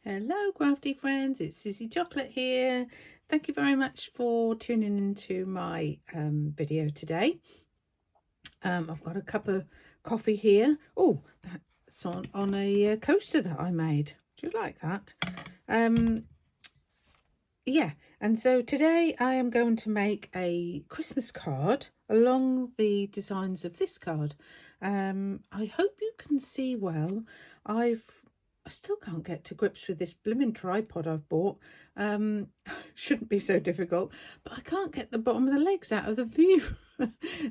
Hello Crafty friends, it's SuziChoclat here. Thank you very much for tuning into my video today. I've got a cup of coffee here. Oh, that's on a coaster that I made. Do you like that? Yeah, and so today I am going to make a Christmas card along the designs of this card. I hope you can see well. I still can't get to grips with this blooming tripod I've bought. Shouldn't be so difficult, but I can't get the bottom of the legs out of the view.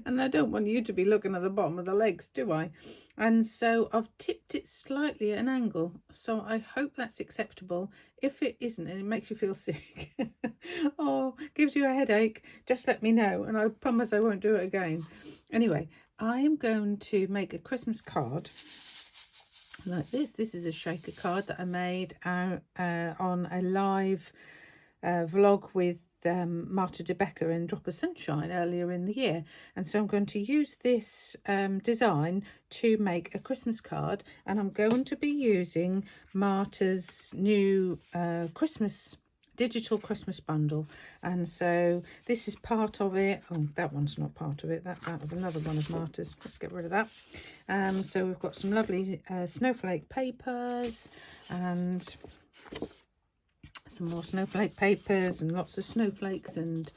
And I don't want you to be looking at the bottom of the legs, do I? And so I've tipped it slightly at an angle, so I hope that's acceptable. If it isn't and it makes you feel sick or gives you a headache, just let me know and I promise I won't do it again. Anyway, I am going to make a Christmas card like this. This is a shaker card that I made out on a live vlog with Marta DeBecker and Drop of Sunshine earlier in the year, and so I'm going to use this design to make a Christmas card, and I'm going to be using Marta's new digital Christmas bundle, and so this is part of it. Oh, that one's not part of it, that's out of another one of Marta's. Let's get rid of that. So we've got some lovely snowflake papers and some more snowflake papers and lots of snowflakes and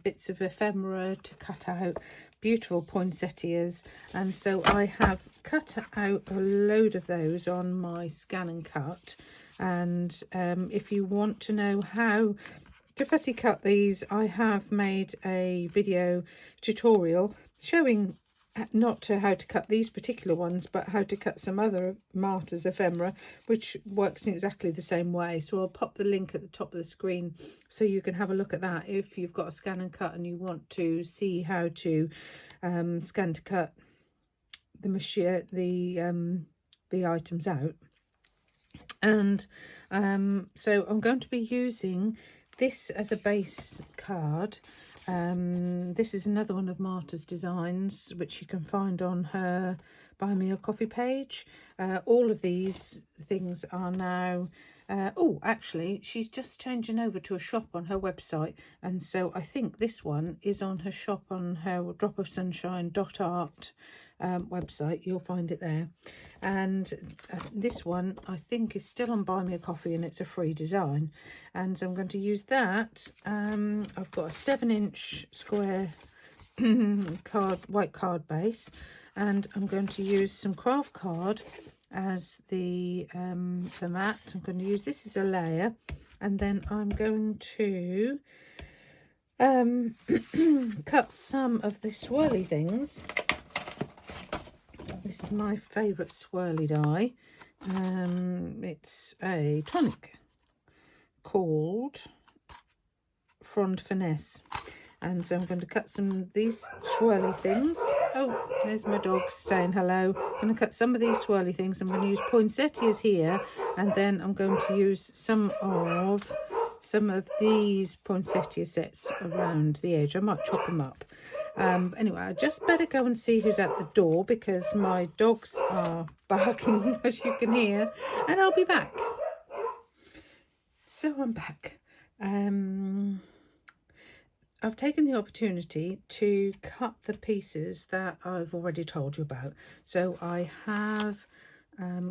bits of ephemera to cut out, beautiful poinsettias. And so I have cut out a load of those on my scan and cut, and if you want to know how to fussy cut these, I have made a video tutorial showing not how to cut these particular ones, but how to cut some other Marta's ephemera, which works in exactly the same way. So I'll pop the link at the top of the screen so you can have a look at that if you've got a scan and cut and you want to see how to scan to cut the items out. And so I'm going to be using this as a base card. This is another one of Marta's designs, which you can find on her Buy Me a Coffee page. All of these things are now oh, actually she's just changing over to a shop on her website, and so I think this one is on her shop on her dropofsunshine.art website. You'll find it there. And this one I think is still on Buy Me a Coffee, and it's a free design, and so I'm going to use that. I've got a 7-inch square white card base, and I'm going to use some craft card as the mat. I'm going to use this as a layer, and then I'm going to cut some of the swirly things. This is my favourite swirly die. It's a tonic called Frond Finesse, and so I'm going to cut some of these swirly things. Oh, there's my dog saying hello. I'm going to cut some of these swirly things. I'm going to use poinsettias here, and then I'm going to use some of these poinsettia sets around the edge. I might chop them up. Anyway, I just better go and see who's at the door, because my dogs are barking, as you can hear, and I'll be back. So I'm back. I've taken the opportunity to cut the pieces that I've already told you about. So I have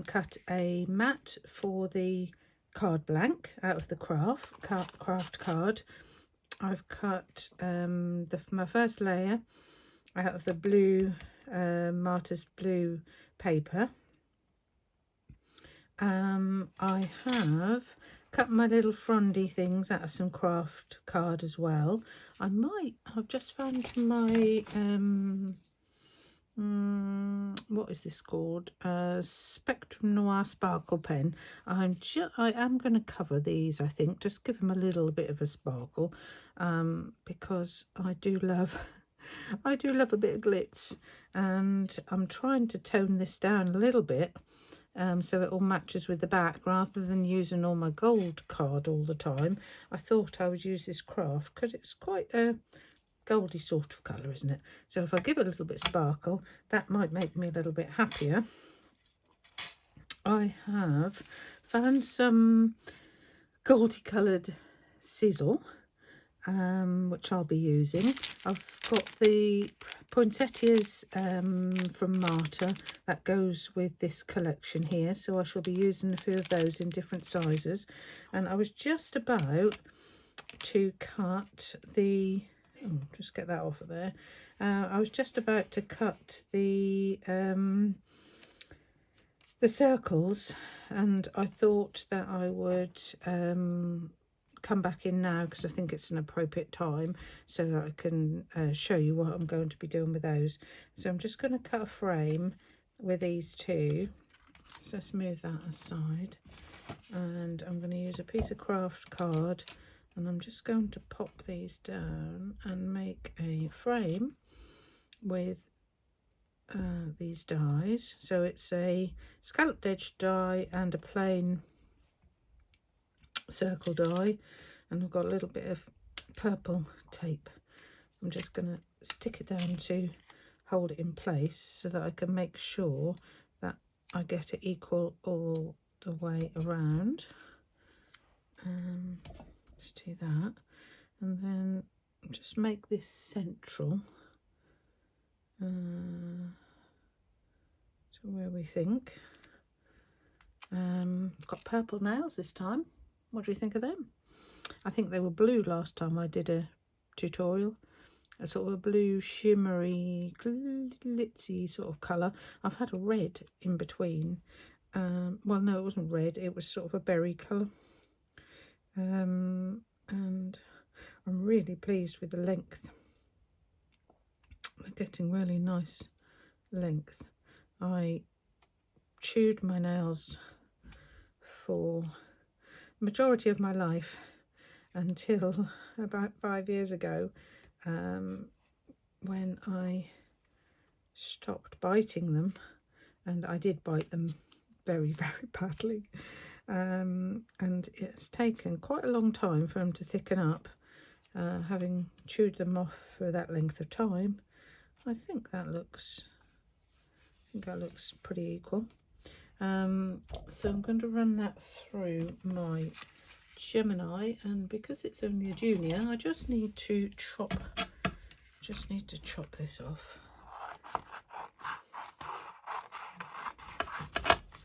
cut a mat for the card blank out of the craft card. I've cut my first layer out of the blue Marta's blue paper. I have cut my little frondy things out of some craft card as well. I've just found my what is this called? Spectrum Noir sparkle pen. I am going to cover these, I think, just give them a little bit of a sparkle, because I do love a bit of glitz, and I'm trying to tone this down a little bit, so it all matches with the back, rather than using all my gold card all the time. I thought I would use this craft because it's quite a goldy sort of colour, isn't it? So if I give it a little bit of sparkle, that might make me a little bit happier. I have found some goldy coloured sizzle, which I'll be using. I've got the poinsettias from Marta that goes with this collection here, so I shall be using a few of those in different sizes. And I was just about to cut the just get that off of there. I was just about to cut the circles, and I thought that I would come back in now because I think it's an appropriate time, so that I can show you what I'm going to be doing with those. So I'm just going to cut a frame with these two. So let's move that aside, and I'm going to use a piece of craft card, and I'm just going to pop these down and make a frame with these dies. So it's a scalloped edge die and a plain circle die, and I've got a little bit of purple tape. I'm just going to stick it down to hold it in place so that I can make sure that I get it equal all the way around. Let's do that, and then just make this central to where we think. I've got purple nails this time. What do you think of them? I think they were blue last time I did a tutorial. A sort of a blue shimmery glitzy sort of colour. I've had a red in between. Well, no, it wasn't red, it was sort of a berry colour. And I'm really pleased with the length. We're getting really nice length. I chewed my nails for the majority of my life until about 5 years ago, when I stopped biting them, and I did bite them very, very badly. And it's taken quite a long time for them to thicken up. Having chewed them off for that length of time, I think that looks pretty equal. So I'm going to run that through my Gemini, and because it's only a junior, I just need to chop this off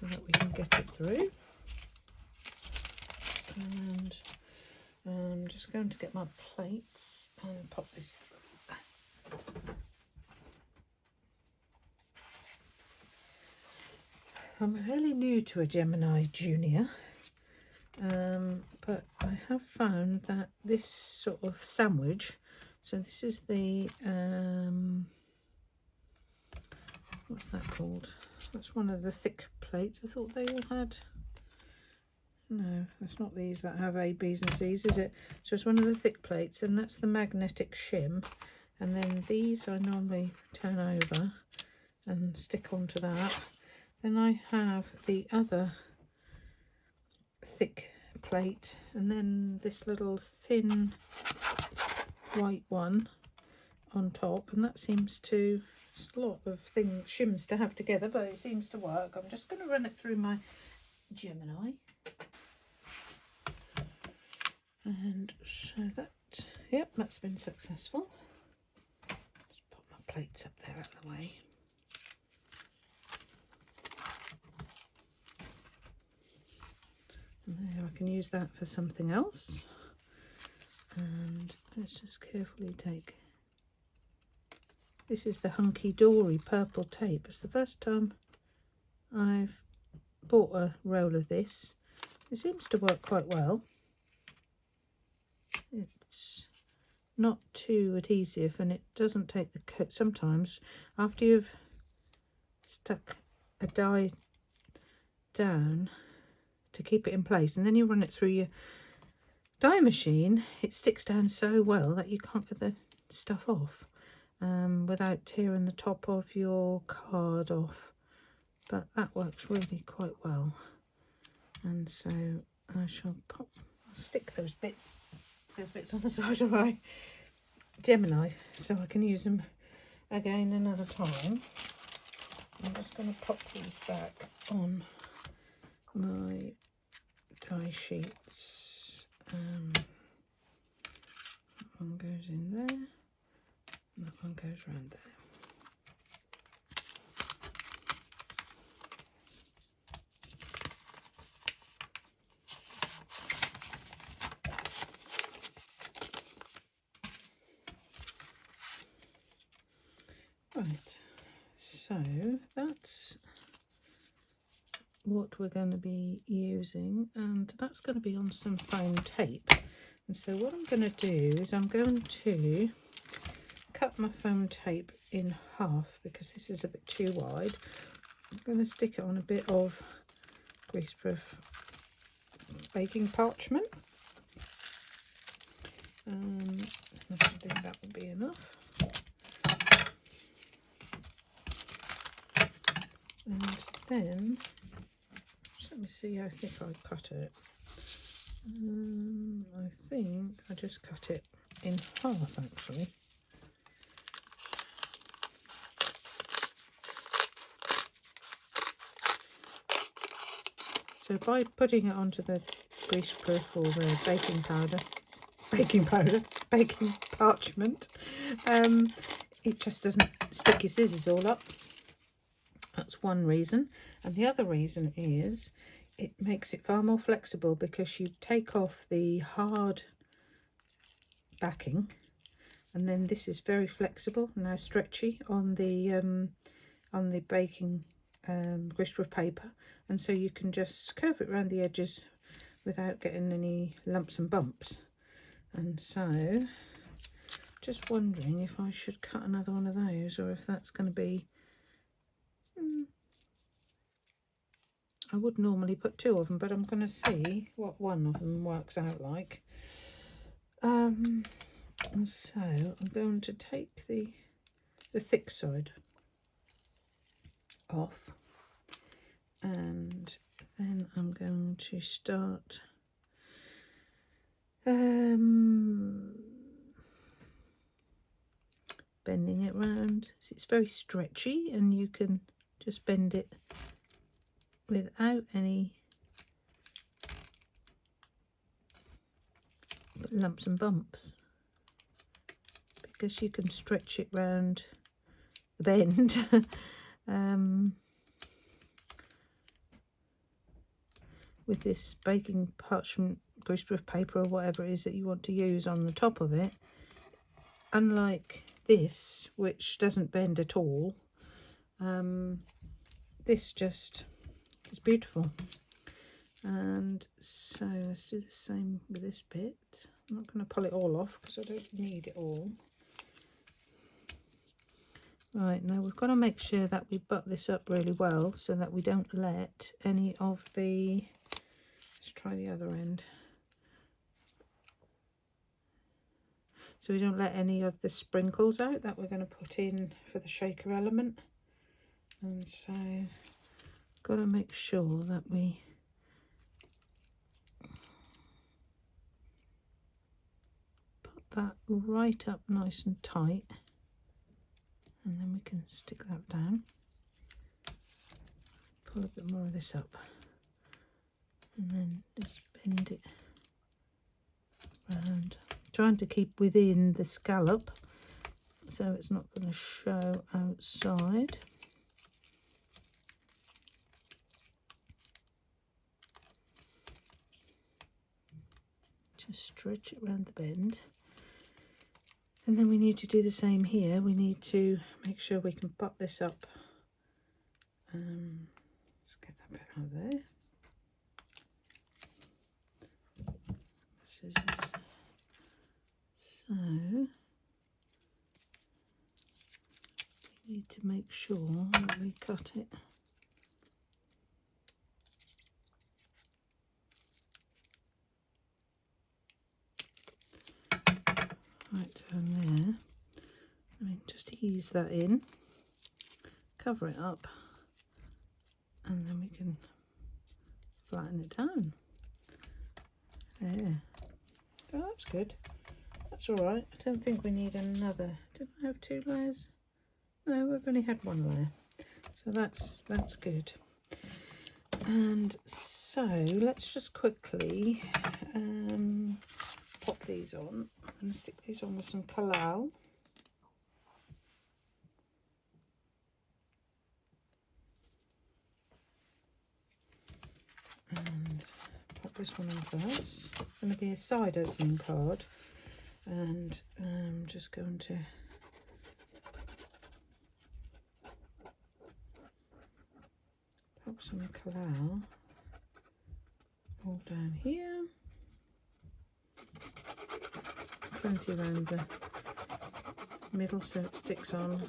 so that we can get it through. And I'm just going to get my plates and pop this through. I'm fairly new to a Gemini Junior, but I have found that this sort of sandwich, so this is the, what's that called? That's one of the thick plates. I thought they all had, no, that's not these that have A, B's and C's, is it? So it's one of the thick plates, and that's the magnetic shim. And then these I normally turn over and stick onto that. Then I have the other thick plate, and then this little thin white one on top, and that seems to, it's a lot of things, shims to have together, but it seems to work. I'm just going to run it through my Gemini. And so that, yep, that's been successful. Just pop my plates up there out of the way. There, I can use that for something else. And let's just carefully take, this is the Hunky Dory purple tape. It's the first time I've bought a roll of this. It seems to work quite well. It's not too adhesive, and it doesn't take the coat. Sometimes after you've stuck a die down to keep it in place, and then you run it through your die machine, it sticks down so well that you can't get the stuff off without tearing the top of your card off. But that works really quite well, and so I shall stick those bits on the side of my Gemini so I can use them again another time. I'm just going to pop these back on my die sheets. That one goes in there, and that one goes around there. Right, so that's what we're going to be using, and that's going to be on some foam tape. And so what I'm going to do is I'm going to cut my foam tape in half because this is a bit too wide. I'm going to stick it on a bit of greaseproof baking parchment. I think that will be enough. And then, just let me see how thick I cut it. I think I just cut it in half actually. So by putting it onto the greaseproof or the baking parchment, it just doesn't stick your scissors all up. That's one reason. And the other reason is it makes it far more flexible because you take off the hard backing, and then this is very flexible, now stretchy on the baking greaseproof paper, and so you can just curve it around the edges without getting any lumps and bumps. And so just wondering if I should cut another one of those, or if that's going to be I would normally put two of them, but I'm going to see what one of them works out like. And so I'm going to take the thick side off, and then I'm going to start bending it round. So it's very stretchy and you can just bend it without any lumps and bumps, because you can stretch it round the bend. With this baking parchment greaseproof paper or whatever it is that you want to use on the top of it, unlike this which doesn't bend at all, this just is beautiful. And so let's do the same with this bit. I'm not going to pull it all off because I don't need it all. Right, now we've got to make sure that we butt this up really well so that we don't let any of the, let's try the other end, so we don't let any of the sprinkles out that we're going to put in for the shaker element. And so got to make sure that we put that right up nice and tight, and then we can stick that down, pull a bit more of this up, and then just bend it round, trying to keep within the scallop so it's not going to show outside. Just stretch it around the bend. And then we need to do the same here. We need to make sure we can butt this up. Let's get that bit out of there. Scissors. So we need to make sure that we cut it right down there. I mean, just ease that in, cover it up, and then we can flatten it down. There. Oh, that's good. That's all right. I don't think we need another. Did I have two layers? No, we've only had one layer. So that's good. And so let's just quickly pop these on. I'm going to stick these on with some collal. And pop this one on first. It's going to be a side opening card, and I'm just going to pop some collal all down here, plenty around the middle so it sticks on,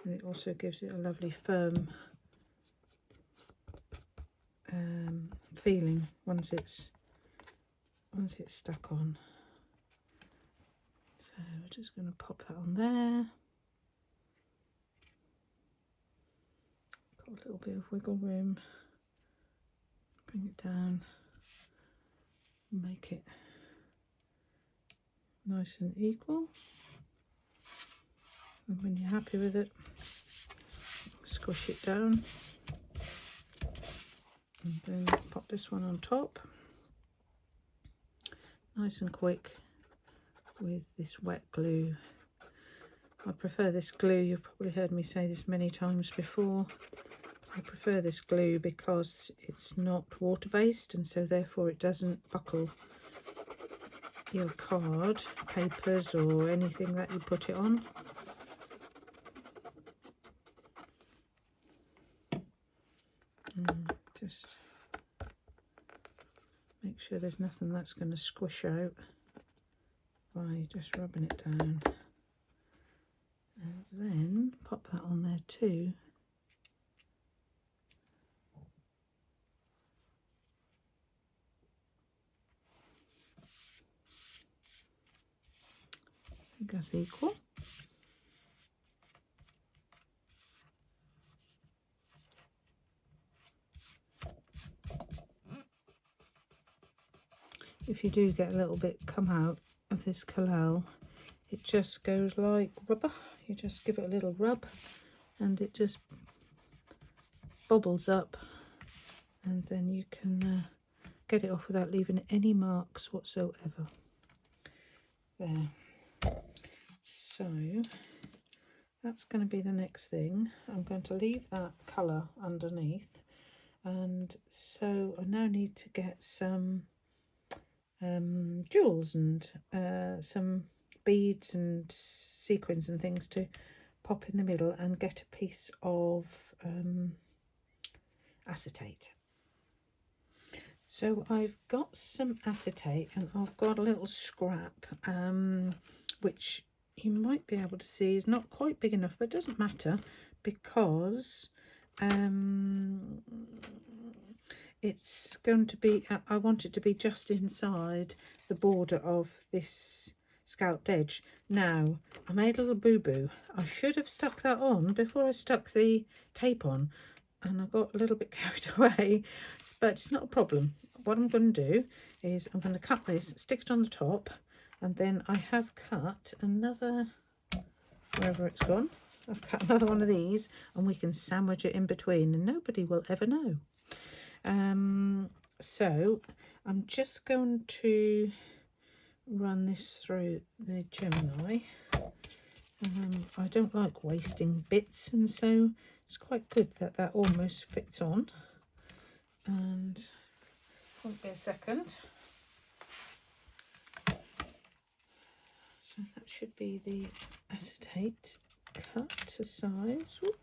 and it also gives it a lovely firm feeling once it's stuck on. So we're just going to pop that on there. Got a little bit of wiggle room. Bring it down. Make it nice and equal. And when you're happy with it, squish it down. And then pop this one on top, nice and quick with this wet glue. I prefer this glue, you've probably heard me say this many times before. I prefer this glue because it's not water-based, and so therefore it doesn't buckle your card, papers or anything that you put it on. Just make sure there's nothing that's going to squish out by just rubbing it down, and then pop that on there too. I think that's equal. If you do get a little bit come out of this collal, it just goes like rubber. You just give it a little rub and it just bubbles up, and then you can get it off without leaving any marks whatsoever. There. So that's going to be the next thing. I'm going to leave that colour underneath, and so I now need to get some jewels and some beads and sequins and things to pop in the middle, and get a piece of acetate. So I've got some acetate, and I've got a little scrap which you might be able to see is not quite big enough, but it doesn't matter because it's going to be, I want it to be just inside the border of this scalped edge. Now, I made a little boo-boo. I should have stuck that on before I stuck the tape on, and I got a little bit carried away, but it's not a problem. What I'm going to do is I'm going to cut this, stick it on the top, and then I have cut another, wherever it's gone, I've cut another one of these, and we can sandwich it in between and nobody will ever know. So I'm just going to run this through the Gemini. I don't like wasting bits, and so it's quite good that that almost fits on. And won't be a second. So that should be the acetate cut to size. Whoop.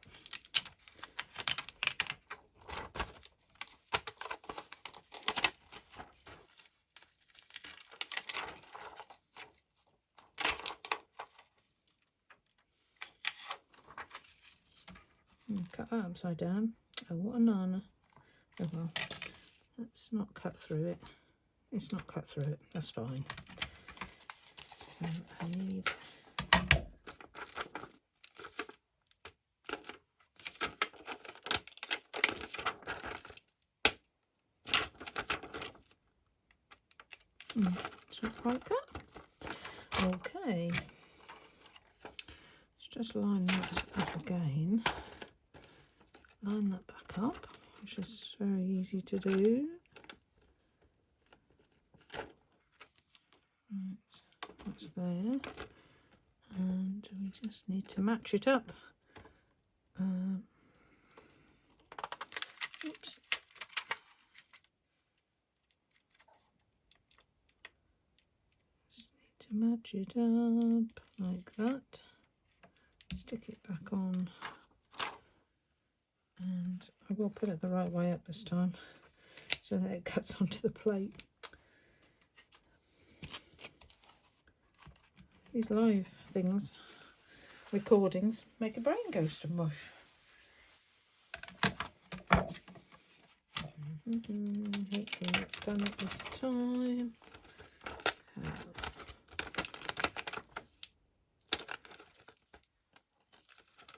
Cut that upside down. Oh, what a nana. Oh well, let's not cut through it. It's not cut through it, that's fine. So I need it's not quite cut. Okay, let's just line that up again. line that back up, which is very easy to do. Right, that's there, and we just need to match it up. Oops. Just need to match it up like that. Stick it back on, and I will put it the right way up this time so that it cuts onto the plate. These live things, recordings, make a brain go to mush. Hopefully it's done it this time.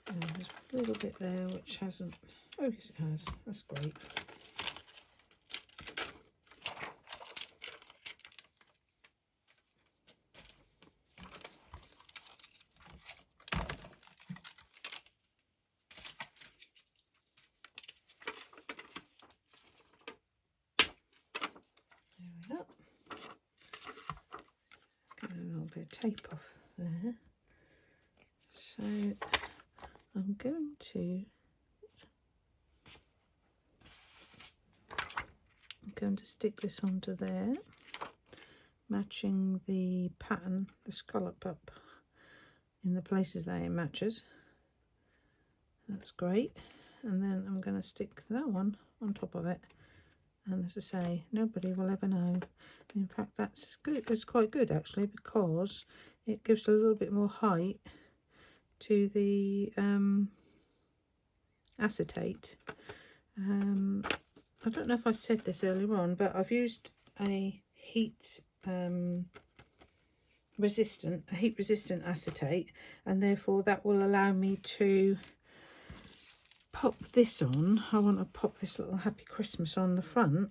There's a little bit there which hasn't. Oh yes, it has. That's great. There we go. Get a little bit of tape off there. So I'm going to stick this onto there, matching the pattern, the scallop up in the places that it matches. That's great. And then I'm going to stick that one on top of it. And as I say, nobody will ever know. In fact, that's good. It's quite good actually, because it gives a little bit more height to the acetate. I don't know if I said this earlier on, but I've used a heat resistant acetate, and therefore that will allow me to pop this on. I want to pop this little Happy Christmas on the front,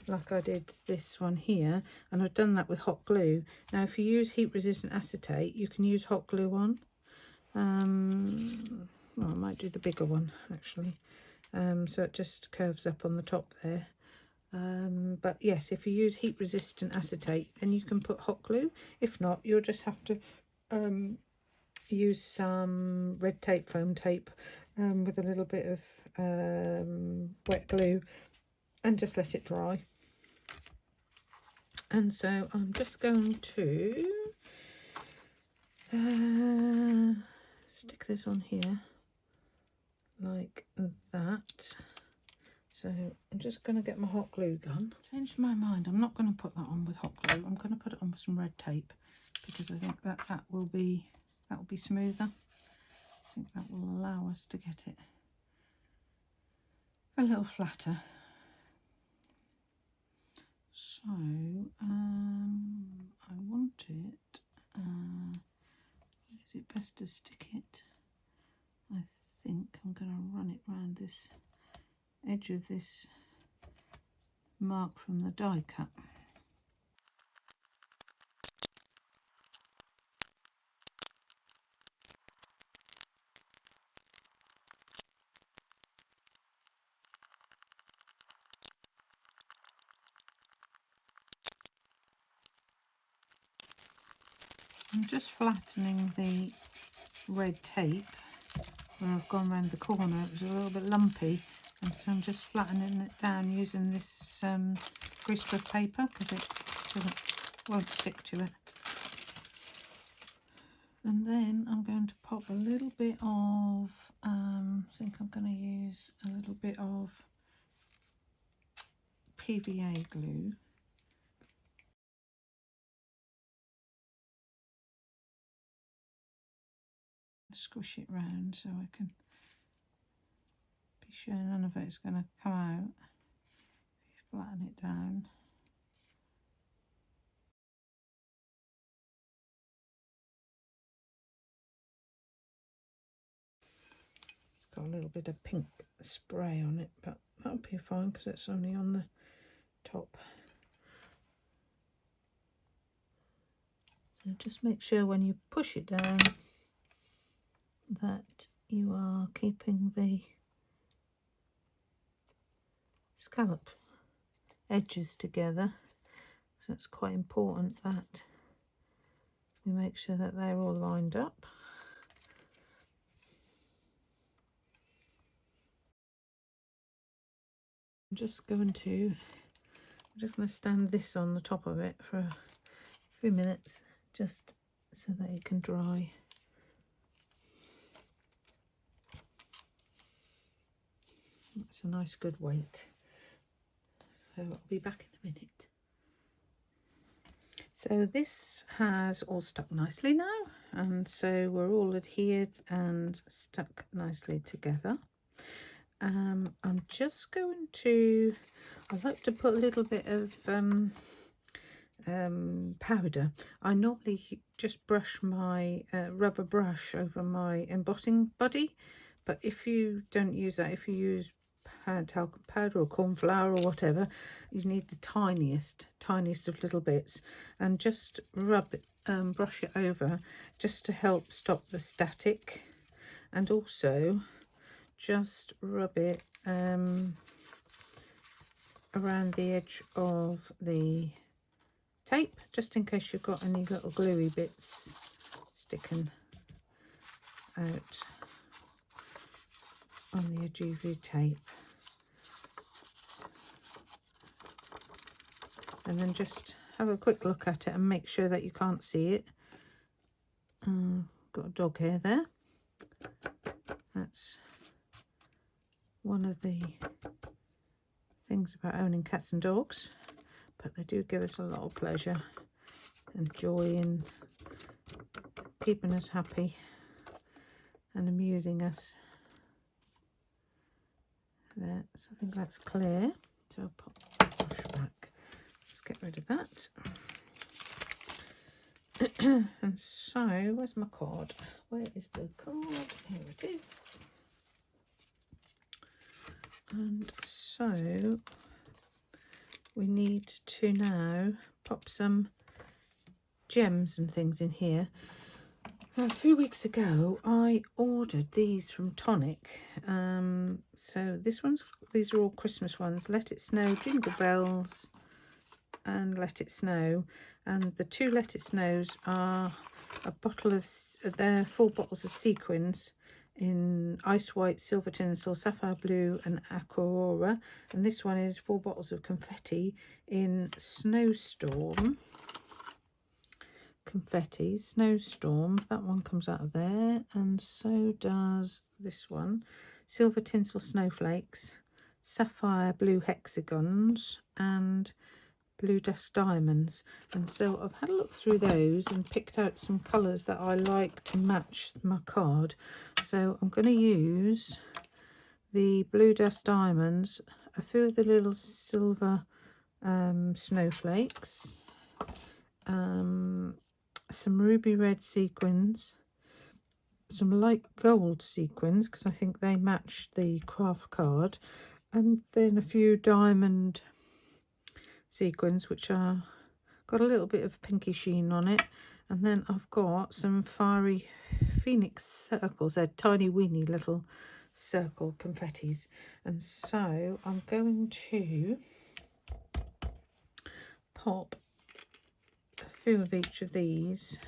like I did this one here, and I've done that with hot glue. Now, if you use heat resistant acetate, you can use hot glue on. Well, I might do the bigger one actually. So it just curves up on the top there. But yes, if you use heat resistant acetate, then you can put hot glue. If not, you'll just have to use some red tape, foam tape, with a little bit of wet glue, and just let it dry. And so I'm just going to stick this on here like that. So I'm just going to get my hot glue gun. Changed my mind. I'm not going to put that on with hot glue. I'm going to put it on with some red tape, because I think that will be smoother. I think that will allow us to get it a little flatter. So I want it. Is it best to stick it? I think I'm going to run it round this edge of this mark from the die cut. I'm just flattening the red tape where I've gone around the corner. It was a little bit lumpy, and so I'm just flattening it down using this greaseproof paper, because it won't stick to it. And then I'm going to pop a little bit of, I think I'm going to use a little bit of PVA glue. Squish it round so I can be sure none of it is going to come out. Flatten it down. It's got a little bit of pink spray on it, but that'll be fine because it's only on the top. So just make sure when you push it down that you are keeping the scallop edges together, so it's quite important that we make sure that they're all lined up. I'm just going to stand this on the top of it for a few minutes just so that it can dry. That's a nice good weight. So I'll be back in a minute. So this has all stuck nicely now, and so we're all adhered and stuck nicely together. I'm just going to, I like to put a little bit of powder. I normally just brush my rubber brush over my embossing body, but if you don't use that, if you use talcum powder or corn flour or whatever, you need the tiniest of little bits, and just rub it, brush it over just to help stop the static, and also just rub it around the edge of the tape, just in case you've got any little gluey bits sticking out on the edge of your tape. And then just have a quick look at it and make sure that you can't see it. Got a dog hair there. That's one of the things about owning cats and dogs, but they do give us a lot of pleasure and joy in keeping us happy and amusing us. There, so I think that's clear. So I'll pop the brush back. Let's get rid of that. And so, where's my card? Where is the card? Here it is. And so we need to now pop some gems and things in here. A few weeks ago I ordered these from Tonic. So these are all Christmas ones. Let It Snow, Jingle Bells and Let It Snow. And the two Let It Snows are a bottle of, they're 4 bottles of sequins in ice white, silver tinsel, sapphire blue and aqua aurora. And this one is 4 bottles of confetti in snowstorm. Confetti, snowstorm, that one comes out of there, and so does this one. Silver tinsel snowflakes, sapphire blue hexagons and blue dust diamonds. And so I've had a look through those and picked out some colours that I like to match my card. So I'm going to use the blue dust diamonds, a few of the little silver snowflakes, some ruby red sequins, some light gold sequins because I think they match the craft card, and then a few diamond sequins which are got a little bit of pinky sheen on it. And then I've got some fiery phoenix circles. They're tiny weeny little circle confettis, and so I'm going to pop a few of each of these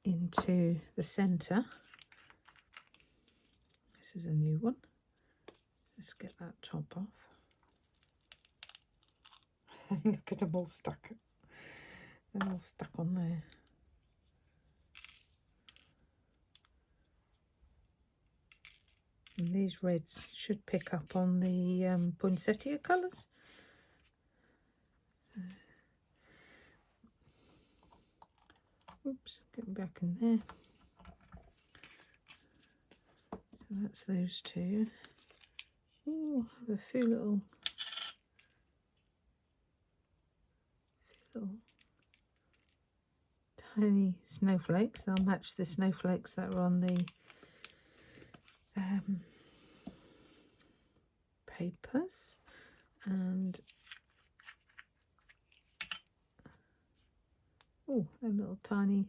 into the centre. This is a new one. Let's get that top off. Look at them all stuck. They're all stuck on there. And these reds should pick up on the poinsettia colours. Oops, getting back in there. So that's those two. Oh, I have a few little tiny snowflakes. They'll match the snowflakes that are on the papers. And oh, they're little tiny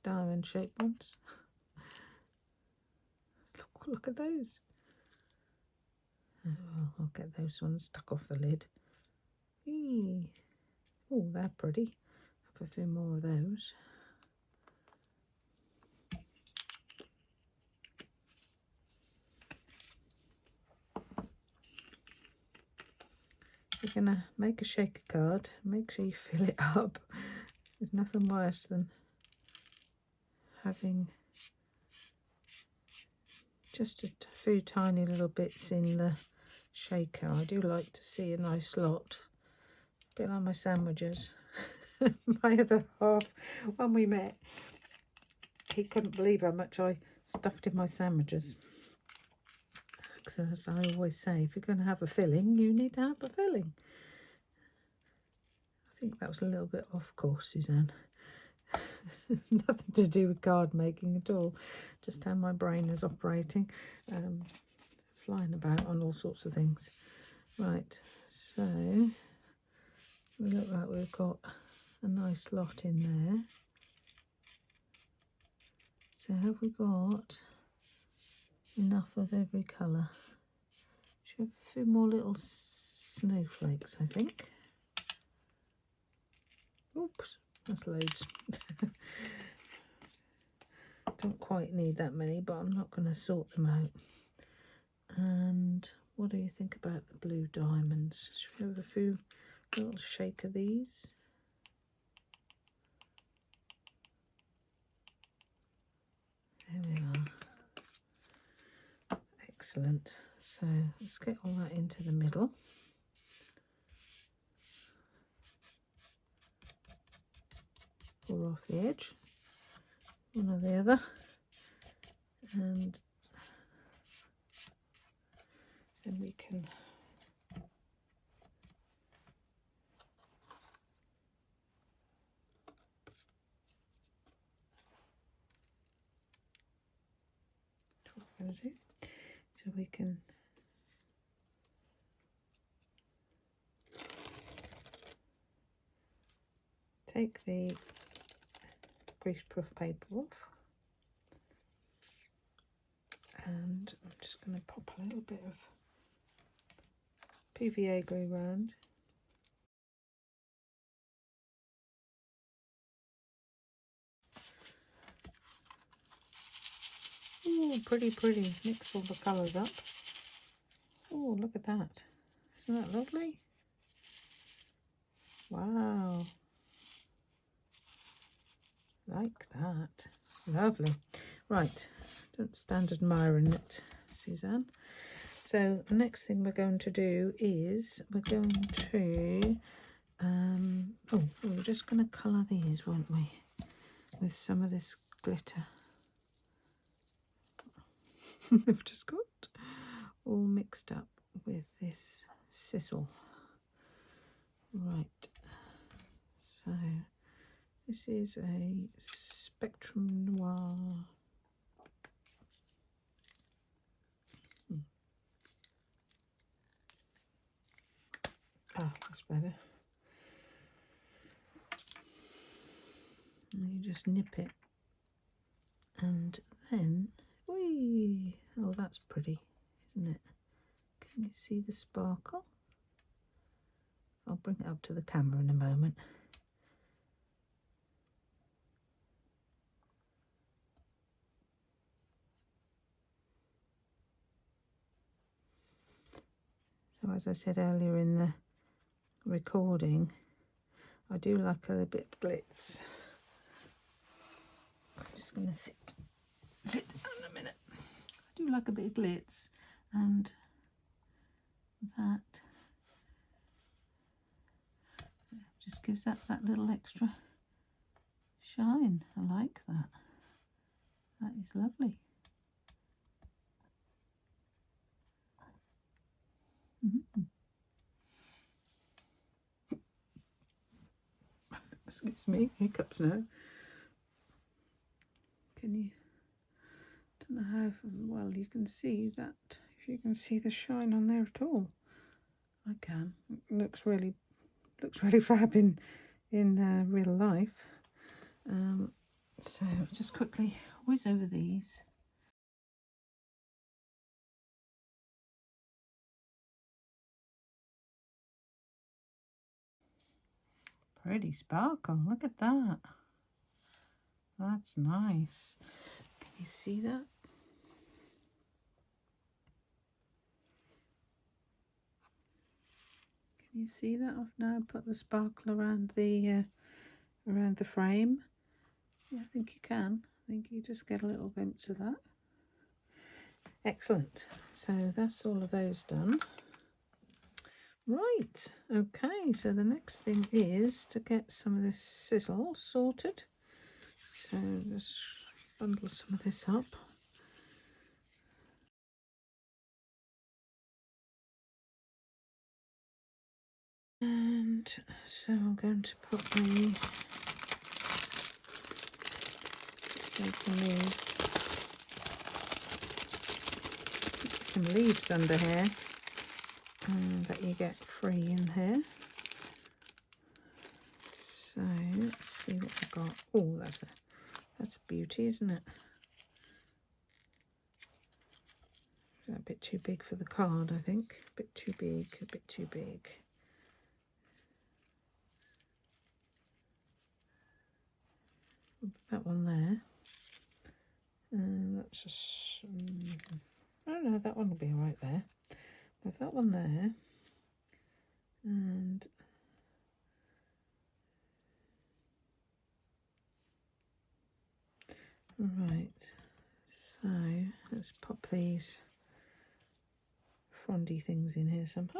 diamond shaped ones. Look at those. well, I'll get those ones stuck off the lid. Eee. Oh, they're pretty. Have a few more of those. If you're going to make a shaker card, make sure you fill it up. There's nothing worse than having just a few tiny little bits in the shaker. I do like to see a nice lot, a bit like my sandwiches. My other half, when we met, he couldn't believe how much I stuffed in my sandwiches. Because as I always say, if you're going to have a filling, you need to have a filling. I think that was a little bit off course, Suzanne. It's nothing to do with card making at all, just how my brain is operating, flying about on all sorts of things. Right, so we look like we've got a nice lot in there. So have we got enough of every colour? Should have a few more little snowflakes, I think. Oops, that's loads. Don't quite need that many, but I'm not going to sort them out. And what do you think about the blue diamonds? Should we have a few little shake of these? There we are. Excellent. So let's get all that into the middle. Or off the edge, one or the other, and then we can what we're going to do. So we can take the greaseproof paper off, and I'm just going to pop a little bit of PVA glue round. Oh, pretty, pretty. Mix all the colours up. Oh, look at that. Isn't that lovely? Wow. Like that. Lovely. Right. Don't stand admiring it, Suzanne. So the next thing we're going to do is we're going to, we're just going to colour these, weren't we? With some of this glitter. We've just got all mixed up with this sizzle. Right. So this is a Spectrum Noir. Ah, that's better. And you just nip it, and then, whee! Oh, that's pretty, isn't it? Can you see the sparkle? I'll bring it up to the camera in a moment. So as I said earlier in the recording, I do like a little bit of glitz. I'm just going to sit down a minute. I do like a bit of glitz, and that just gives that little extra shine. I like that. That is lovely. Excuse me, hiccups now. Can you, don't know how well you can see that, if you can see the shine on there at all. I can. It looks really fab in real life. So just quickly whiz over these. pretty sparkle. Look at that. That's nice. Can you see that? Can you see that? I've now put the sparkle around the frame. Yeah, I think you can. I think you just get a little glimpse of that. Excellent. So that's all of those done. Right, okay, so the next thing is to get some of this sizzle sorted. So just bundle some of this up. And so I'm going to put some leaves under here that you get free in here. So let's see what I've got. Oh, that's a beauty, isn't it? A bit too big for the card, I think. A bit too big, a bit too big. That one there. That's just, I don't know, that one will be all right there. Have that one there. And right, so let's pop these frondy things in here somehow.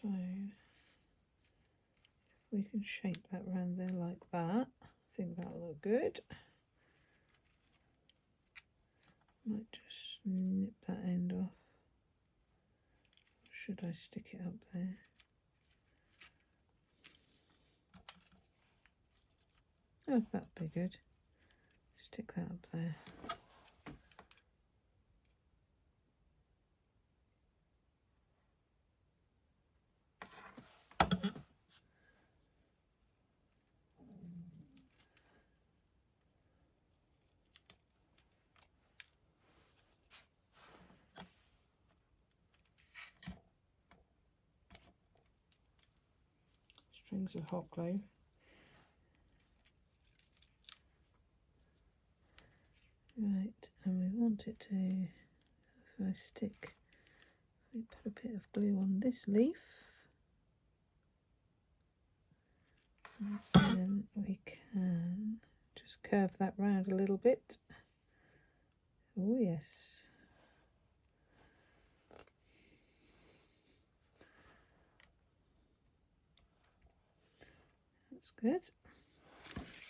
So if we can shape that round there like that, I think that'll look good. Might just nip that end off. Or should I stick it up there? Oh, that'd be good. Stick that up there. Strings of hot glue. Right, and we want it to, if I stick, we put a bit of glue on this leaf, and then we can just curve that round a little bit. Oh yes. That's good.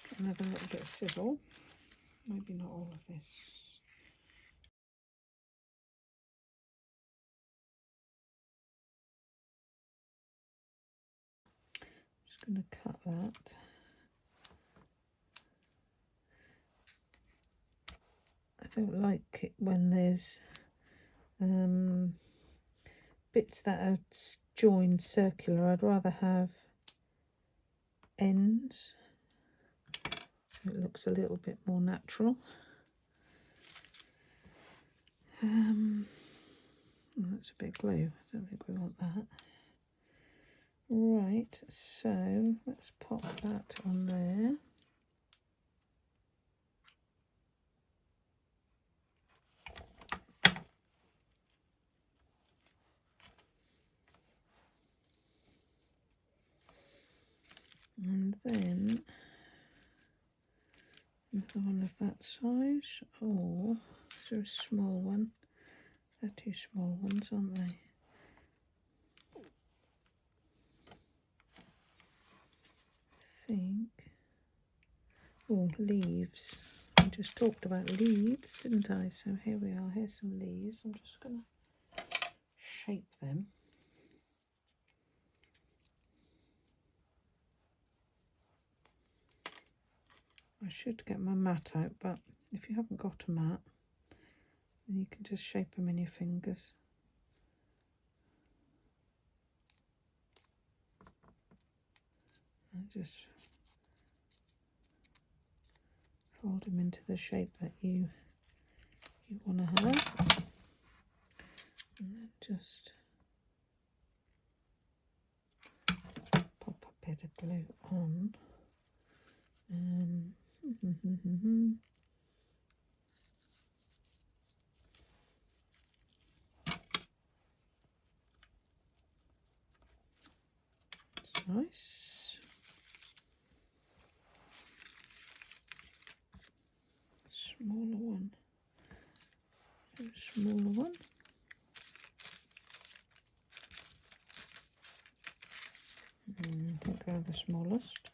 Get another little bit of sizzle. Maybe not all of this. Just going to cut that. I don't like it when there's bits that are joined circular. I'd rather have ends, so it looks a little bit more natural. That's a bit glue. I don't think we want that. Right, so let's pop that on there. And then another one of that size, or is there a small one? They're two small ones, aren't they? I think. Oh, leaves. I just talked about leaves, didn't I? So here we are. Here's some leaves. I'm just going to shape them. I should get my mat out, but if you haven't got a mat, then you can just shape them in your fingers. And just fold them into the shape that you want to have. And then just bit of glue on. It's nice. Smaller one. A smaller one. I think they're the smallest.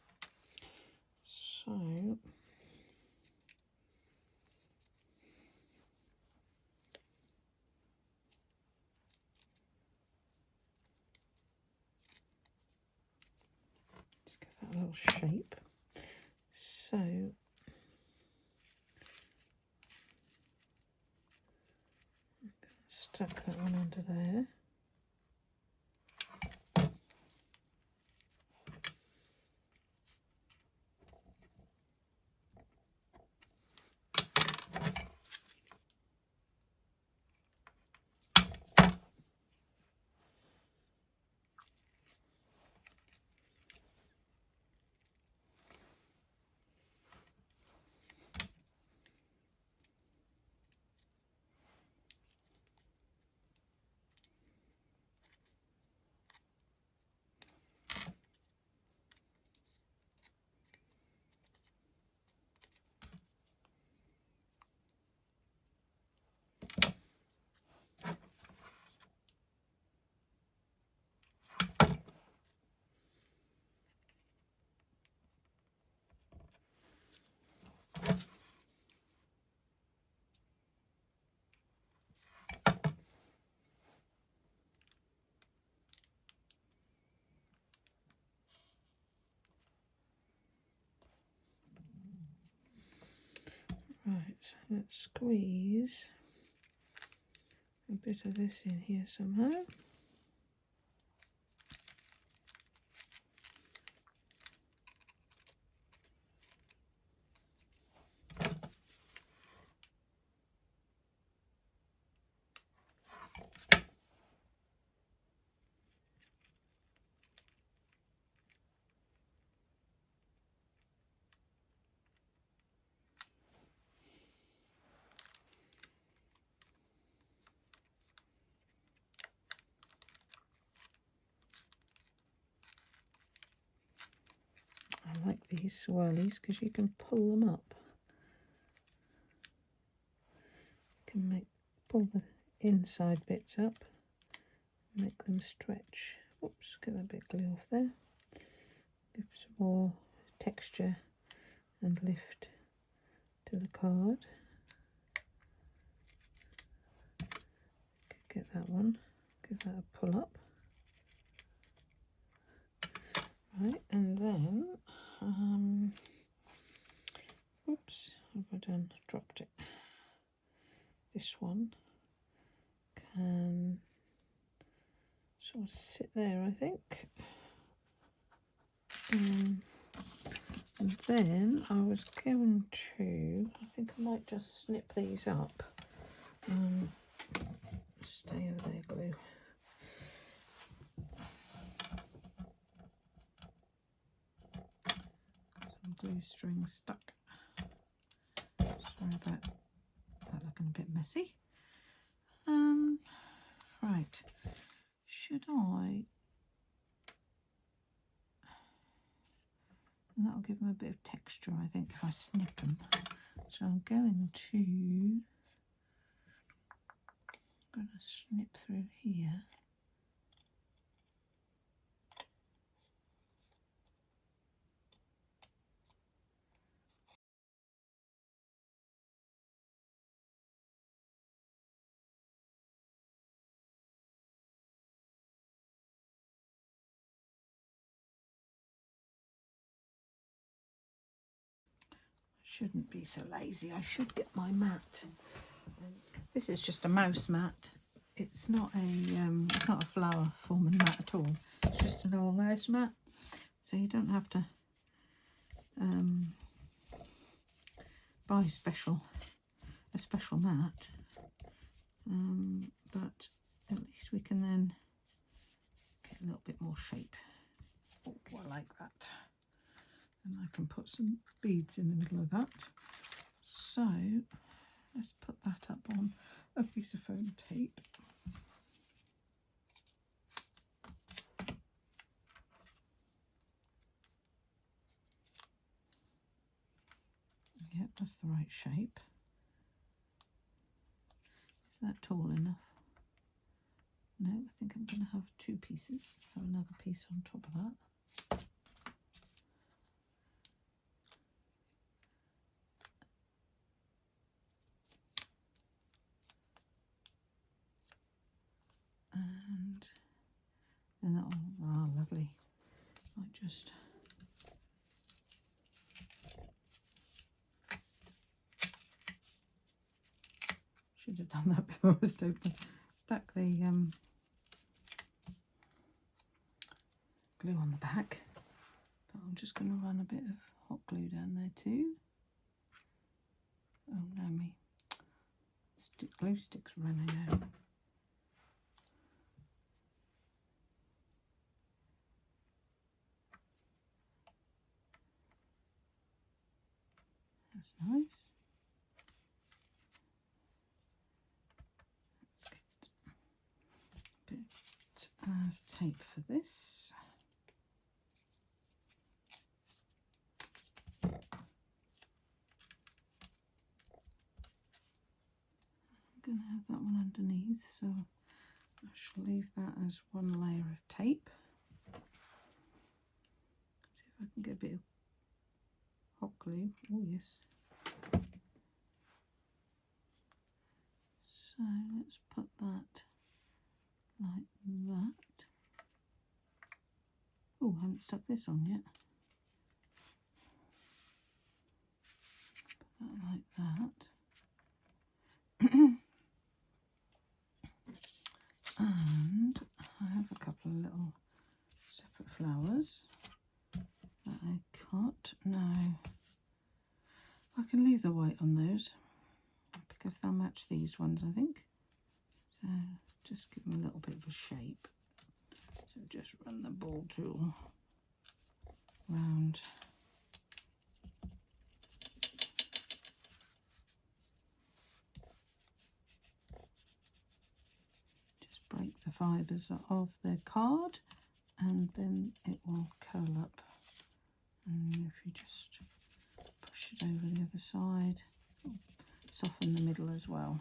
So let's give that a little shape. So stuck that one under there. Right, let's squeeze a bit of this in here somehow. I like these swirlies because you can pull them up. You can pull the inside bits up, make them stretch. Oops, get that bit of glue off there. Give some more texture and lift to the card. Get that one, give that a pull up. Right, and then, oops, what have I done? Dropped it. This one can sort of sit there, I think. And then I was going to, I think I might just snip these up. Stay over there, glue. Some glue string stuck. Sorry about that looking a bit messy. Right, should I? And that'll give them a bit of texture, I think, if I snip them. So I'm going to snip through here. Shouldn't be so lazy. I should get my mat. This is just a mouse mat. It's not a flower forming mat at all. It's just an old mouse mat. So you don't have to buy a special mat. But at least we can then get a little bit more shape. Okay. I like that. And I can put some beads in the middle of that. So let's put that up on a piece of foam tape. Yep, that's the right shape. Is that tall enough? No, I think I'm going to have two pieces. Have another piece on top of that. And then that'll, lovely. I just should have done that before I was open. Stuck the glue on the back, but I'm just going to run a bit of hot glue down there too. Oh no, me glue stick's running out. That's nice. Let's get a bit of tape for this. I'm going to have that one underneath, so I shall leave that as one layer of tape. See if I can get a bit of hot glue. Oh yes. So let's put that like that. Oh, I haven't stuck this on yet. Put that like that. And I have a couple of little separate flowers that I cut. Now I can leave the white on those because they'll match these ones, I think. So just give them a little bit of a shape. So just run the ball tool round. Just break the fibres of the card and then it will curl up. And if you just push it over the other side, soften the middle as well.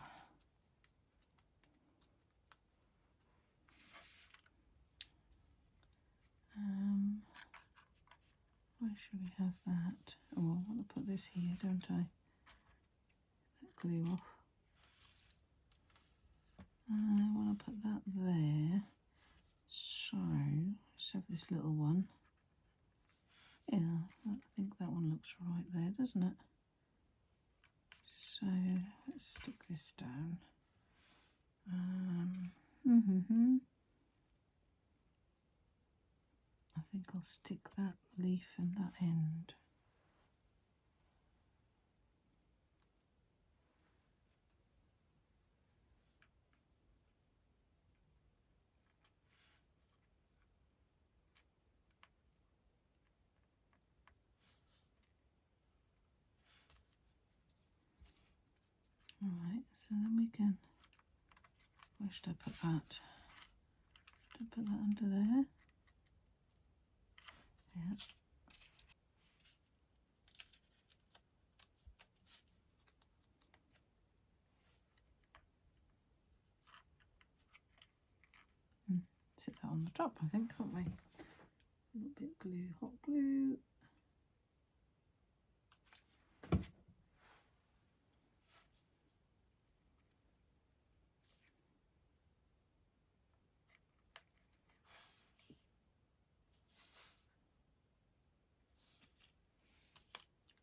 Where should we have that? Oh, I want to put this here, don't I? That glue off. I want to put that there. So let's have this little one. Yeah, I think that one looks right there, doesn't it? So let's stick this down. I think I'll stick that leaf in that end. Alright, so then we can, where should I put that? Should I put that under there? Yeah. Sit that on the top, I think, can't we? A little bit of glue, hot glue.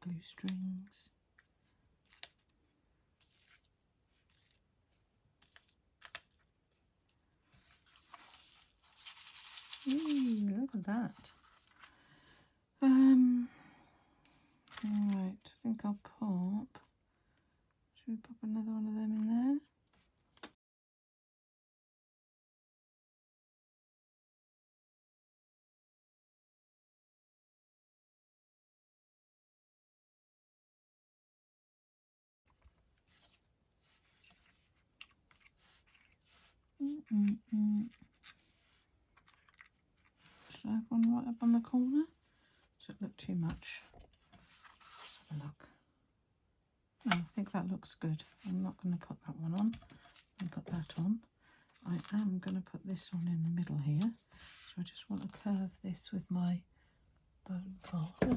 Glue strings. Ooh, look at that. Alright, I think I'll pop. Should we pop another one of them in there? Should I have one right up on the corner? Does it look too much? Let's have a look. No, I think that looks good. I'm not going to put that one on. I'll put that on. I am going to put this one in the middle here. So I just want to curve this with my bone folder.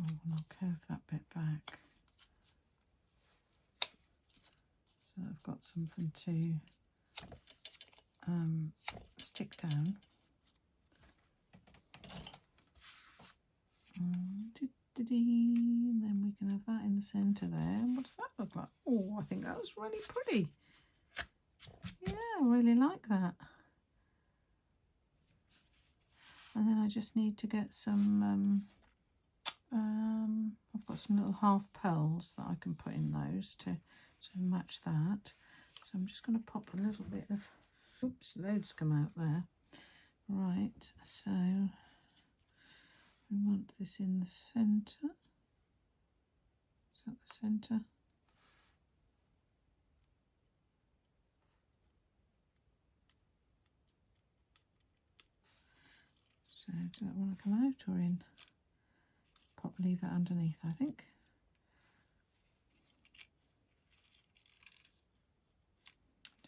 Oh, and I'll curve that bit back. So I've got something to stick down. And then we can have that in the centre there. And what does that look like? Oh, I think that was really pretty. Yeah, I really like that. And then I just need to get some, I've got some little half pearls that I can put in those to match that. So I'm just going to pop a little bit of, oops, loads come out there. Right, so I want this in the centre. Is that the centre? So does that want to come out or in? Leave that underneath, I think.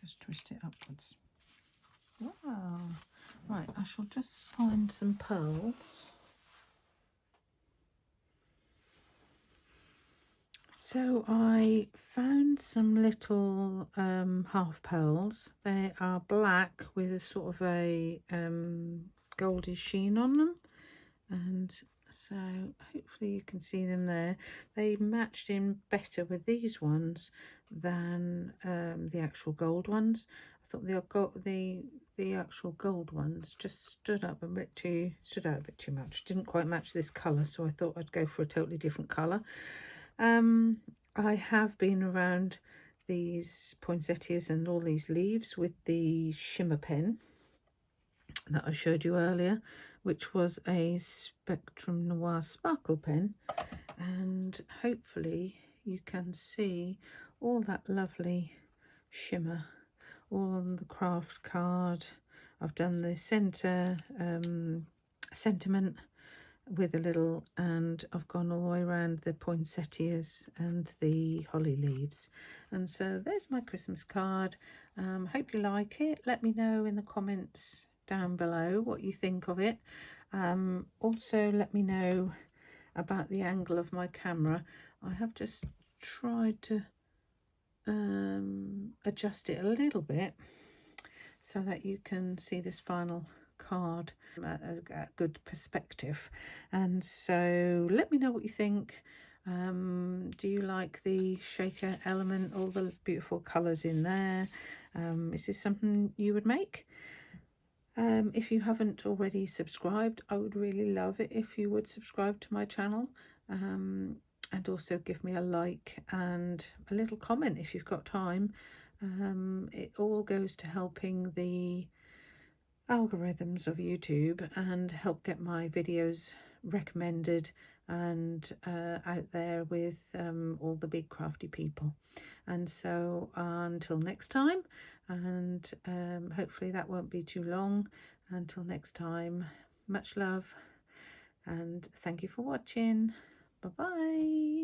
Just twist it upwards. Wow. Right, I shall just find some pearls. So I found some little half pearls. They are black with a sort of a goldy sheen on them, and so hopefully you can see them there. They matched in better with these ones than the actual gold ones. I thought the actual gold ones just stood out a bit too much. Didn't quite match this colour, so I thought I'd go for a totally different colour. I have been around these poinsettias and all these leaves with the shimmer pen that I showed you earlier, which was a Spectrum Noir sparkle pen, and hopefully you can see all that lovely shimmer all on the craft card. I've done the centre sentiment with a little, and I've gone all the way around the poinsettias and the holly leaves. And so there's my Christmas card. Hope you like it. Let me know in the comments down below what you think of it. Also let me know about the angle of my camera. I have just tried to adjust it a little bit so that you can see this final card a good perspective. And so let me know what you think. Do you like the shaker element, all the beautiful colours in there? Is this something you would make? If you haven't already subscribed, I would really love it if you would subscribe to my channel, and also give me a like and a little comment if you've got time. It all goes to helping the algorithms of YouTube and help get my videos recommended and out there with all the big crafty people. And so until next time, and hopefully that won't be too long. Until next time, much love and thank you for watching. Bye bye.